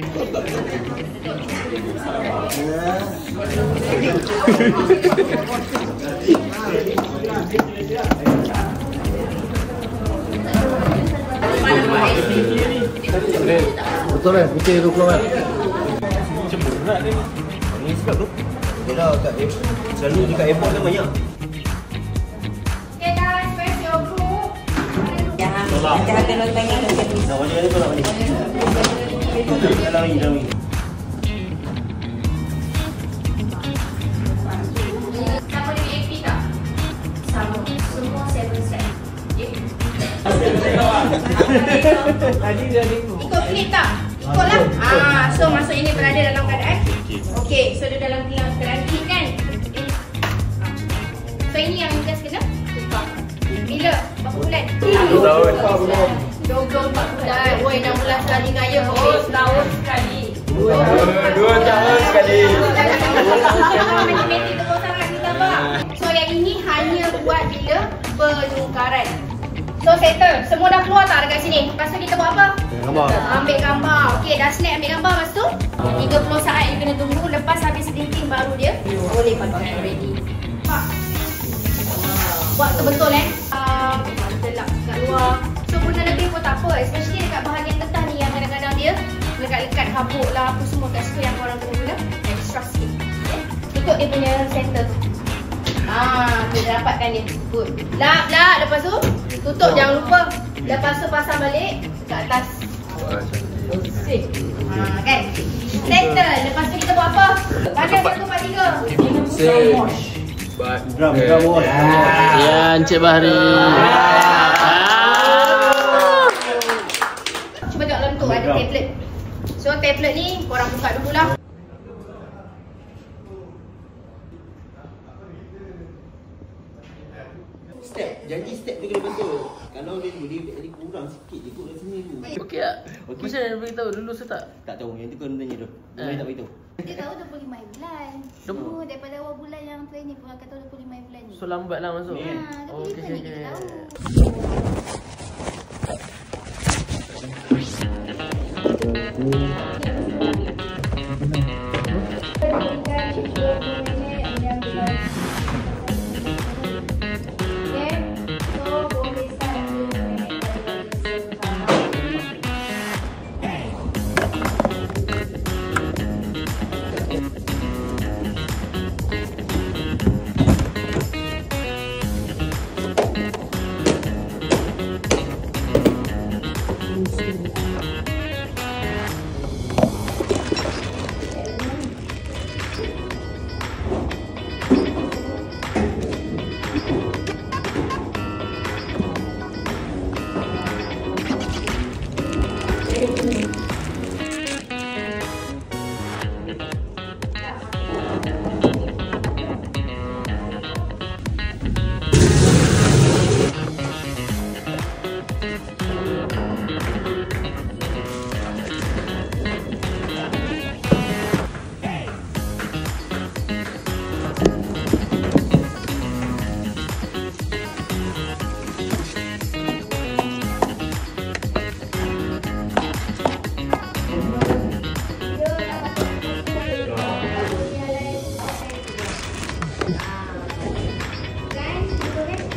Betul lah, putih tu keluar. Macam berat ni. Ni sebab tu. Yalah, selalu dekat airport kan banyak. Okay guys, where's your group? Hati-hati lontang yang nak jadi. Nak balik ni kau nak balik. Dalam ni. Siapa dengan AP tak? Sama. Semua 7 set. Okay? Tadi dah tengok. Ikut flip tak? Ikut lah. So masuk ini berada dalam keadaan. Okay, so dia dalam keadaan flip kan? So ini yang just kena tukar. Bila? Berapa bulan? 2 tahun. 24 bulan. Woi, 6 bulan sekali ngayuh. Oh, setahun sekali. 2 tahun sekali. Matematik tu sangat kita bang. So yang ini hanya buat bila penukaran. So settle. Semua dah keluar tak dekat sini? Lepas tu kita buat apa? Gambar. Ambil gambar. Okey, dah snap ambil gambar. Lepas tu 30 saat you kena tunggu. Lepas habis printing baru dia boleh pakai ready. Pak. Buat tu betul telak kat luar. So guna lebih pun tak apa. Especially dekat bahagian getah ni yang kadang-kadang dia lekat-lekat habuk lah apa semua kat situ yang korang kena guna extra sikit. Okay. Ikut dia punya center tu. Kita dapatkan dia. Good. Lap. Lepas tu tutup, jangan lupa. Lepas tu pasang balik ke atas. Sip. Kan? Settle. Lepas tu kita buat apa? Pada 1, 2, 3. Sip. Drum wash. Ya, Encik Bahri. Cuba tengok dalam tu ada tablet. So tablet ni korang buka dululah. Janji step tu kena betul. Kalau dia jadi kurang sikit je kot kat sini tu. Okey tak? Okey. Macam mana beritahu dulu saya tak? Tak tahu, yang tu kau tanya tu. Boleh tak beritahu? Dia tahu 25 bulan. Semua daripada awal bulan yang training korang kata 25 bulan ni. So lambat lah masuk. Oh, Okey. kita tahu.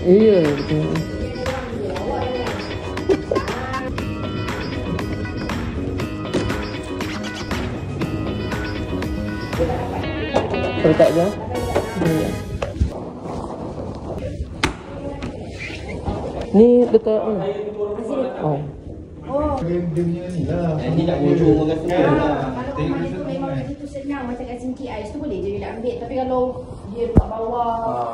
Iya, betul. Letak je. Ni letak oh. Dia ni nak hujung orang tu. Kalau itu memang itu senang macam kat sini ais tu boleh je dia nak ambil. Tapi kalau dia dekat bawah,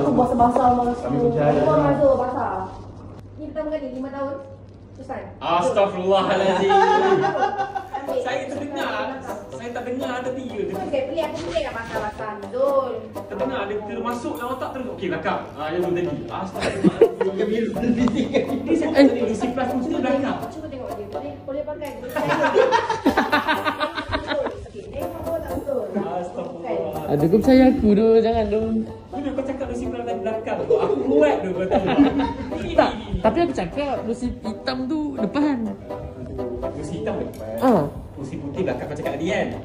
tu basah-basah masa tu. Bawah masa basah. Ni pertama kali 5 tahun. Ustaz. Astaghfirullahalazim. Saya tak dengar ada 3 je. Okey, beli aku boleh nak basah-basah Zul. Terdengar ada termasuk dalam otak terus. Okey, belakang. Yang tu tadi. Astaghfirullahalazim. Ini saya tadi isi plus tu belakang. Cuba tengok dia. Boleh pakai. Okey, tengok tak betul. Astaghfirullah. Aduh, kau percaya aku tu, jangan dong. Bila kau cakap isi plus dari belakang tu, aku kuat tu kau tahu. Tak, tapi aku cakap besi hitam tu depan. Besi hitam depan. Kursi putih belakang kau cakap tadi kan?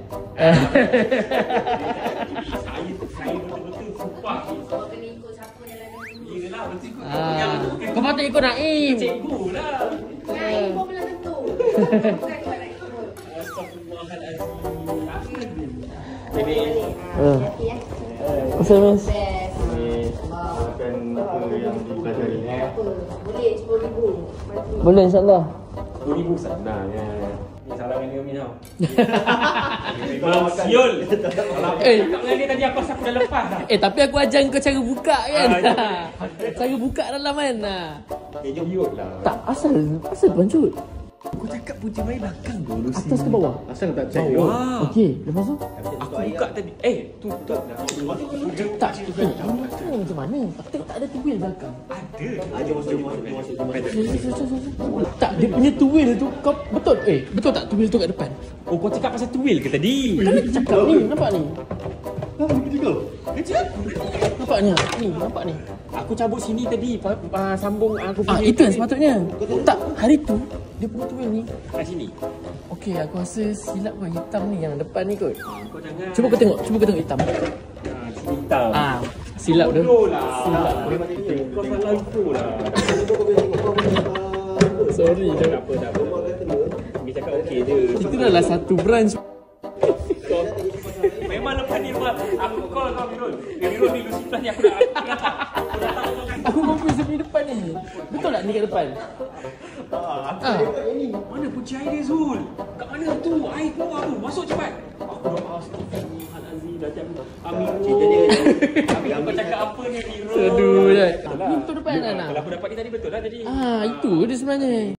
Saya betul-betul sumpah. Kau kena ikut siapa jalan dulu. Yelah, betul ikut. Kau patut ikut Naim. Cikgu lah. Naim pun belum tentu. Bukan kau nak ikut. Astagfirullahaladzim. Jadi, Hati ya. Asal mas. Best. Makan apa yang dipelajari Apa? Boleh 10,000. Boleh insyaAllah. 10,000 senangnya. Ni salah dengan Naomi tau. Memang siul. Kalau aku cakap dengan dia tadi aku rasa aku dah lepas dah. Tapi aku ajar kau cara buka kan. Cara buka dalam kan. Idiot lah. Tak, asal pancut. Kau cakap punca bayi belakang dulu sih. Atas ke bawah? Asal tak check Bawah. Okey, lepas tu? Aku buka tadi. Tutup dah. Tak, macam mana? Aku tak ada tubil belakang. Ada. Tak, dia punya tubil tu kau betul. Betul tak tubil tu kat depan? Oh, kau cakap pasal tuil ke tadi? Kan aku cakap ni, nampak ni. Kecil. Nampak ni, nampak ni. Aku cabut sini tadi, sambung aku Itu yang sepatutnya. Tak, hari tu dia punya tubil ni. kat sini. Okey, aku rasa silap kau hitam ni yang depan ni kot. Kau jangan. Cuba kau tengok hitam. Hitam. Silap dia. Bodoh lah. Kau salah info lah. Sorry dah. Tak apa. Dia cakap okey je. Itu adalah satu branch. Memang lepas ni rumah. Aku call kau Mirul. Mirul ni Lucy Plus ni aku dah tahu. Aku confuse dia punya depan ni. Betul tak ni kat depan? Mana kunci air dia Zul? Kat mana tu? Air keluar tu. Masuk cepat. Aku dah astagfirullahalazim dah jam. Amirul. Kau cakap apa ni Mirul? Aduh, ni betul depan Nana. Kalau aku dapat ni tadi betul lah tadi. Itu dia sebenarnya.